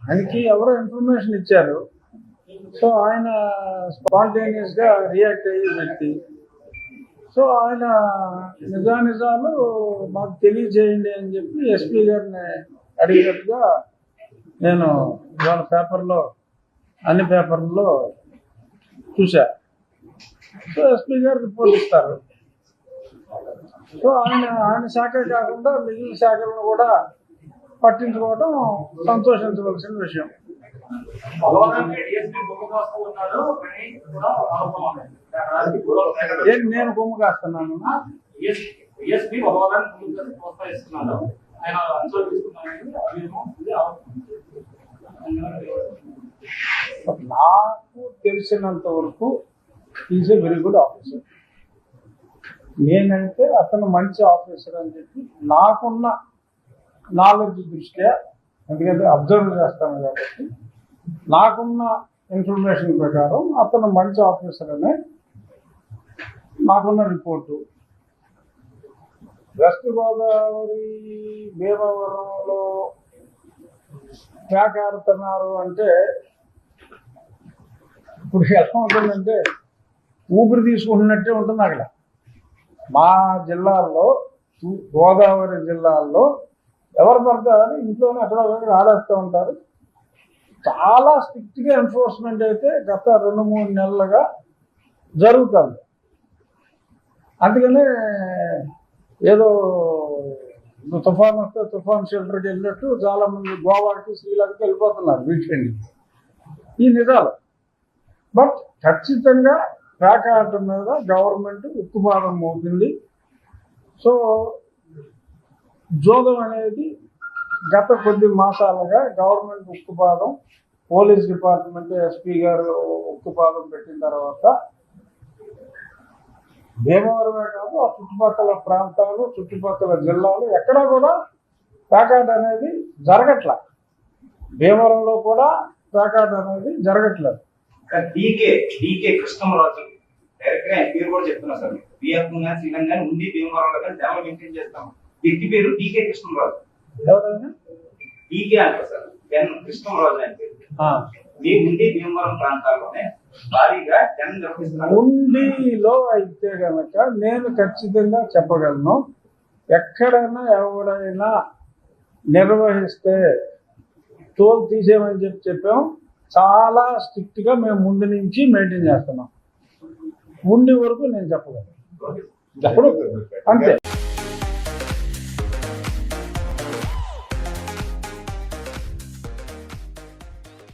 ఆయనకి ఎవరో ఇన్ఫర్మేషన్ ఇచ్చారు. సో ఆయన స్పాంటేనియస్ గా రియాక్ట్ అయ్యే వ్యక్తి. సో ఆయన నిజాలు మాకు తెలియజేయండి అని చెప్పి ఎస్పీ గారిని అడిగినట్టుగా నేను ఇవాళ పేపర్లో అన్ని పేపర్లలో చూశా. సో ఎస్పీ గారు రిపోర్ట్ ఇస్తారు. సో ఆయన శాఖ కాకుండా మిగిలిన శాఖలను కూడా పట్టించుకోవడం సంతోషించవలసిన విషయం. నేను కొమ్ము కాస్తున్నాను. నాకు తెలిసినంత వరకు is a very good officer. నేనంటే అతను మంచి ఆఫీసర్ అని చెప్పి నాకున్న నాలెడ్జ్ దృష్ట్యా, ఎందుకంటే అబ్జర్వ్ చేస్తాను కాబట్టి నాకున్న ఇన్ఫర్మేషన్ ప్రకారం అతను మంచి ఆఫీసర్ అనే నాకున్న రిపోర్టు. వెస్ట్ గోదావరి భీమవరంలో ఆడుతున్నారు అంటే ఇప్పుడు ఎలా ఉంటుందంటే ఊపిరి తీసుకుంటున్నట్టే ఉంటుంది అక్కడ. మా జిల్లాల్లో, గోదావరి జిల్లాల్లో ఎవరు పడతారని ఇంట్లోనే అక్కడ ఆడేస్తూ ఉంటారు. చాలా స్ట్రిక్ట్ గా ఎన్ఫోర్స్మెంట్ అయితే గత 2-3 నెలలుగా జరుగుతుంది. అందుకనే ఏదో తుఫాన్ వస్తే తుఫాన్ షెల్టర్కి వెళ్ళినట్టు చాలా మంది గోవాకి, శ్రీలంకకి వెళ్ళిపోతున్నారు వీకెండ్. ఈ నిజాలు. బట్ ఖచ్చితంగా ట్రాక్ ఆడటం మీద గవర్నమెంట్ ఉక్కుపాదం మోపింది. సో జోదం అనేది గత కొద్ది మాసాలుగా గవర్నమెంట్ ఉక్కుపాదం, పోలీస్ డిపార్ట్మెంట్, ఎస్పీ గారు ఉక్కుపాదం పెట్టిన తర్వాత భీమవరమే కాదు ఆ చుట్టుపక్కల ప్రాంతాలు, చుట్టుపక్కల జిల్లాలు ఎక్కడా కూడా ప్యాకాట్ అనేది జరగట్ల. భీమవరంలో కూడా ప్యాకాట్ అనేది జరగట్లేదు. డీకే కృష్ణరాజు డైరెక్ట్ గా పేరు కూడా చెప్తున్నా సార్. బిఎఫ్ శ్రీలంక ఉండి భీమవరంలో కానీ డ్యామ్ మెయింటైన్ చేస్తాం. వ్యక్తి పేరు డీకే కృష్ణరాజు. ఎవరైనా డీకే అంటారు సార్. కృష్ణరాజు అని పేరు. మీ ఉండి భీమవరం ప్రాంతాల్లోనే భారీగా డ్యామ్ నిర్వహిస్తున్నారు. ఉండిలో అయితే కనుక నేను ఖచ్చితంగా చెప్పగలను, ఎక్కడైనా ఎవడైనా నిర్వహిస్తే టోల్ తీసేయమని చెప్పాం. చాలా స్ట్రిక్ట్ గా మేము ముందు నుంచి మెయింటైన్ చేస్తున్నాం. ఉండి వరకు నేను చెప్పగలను. అంతే.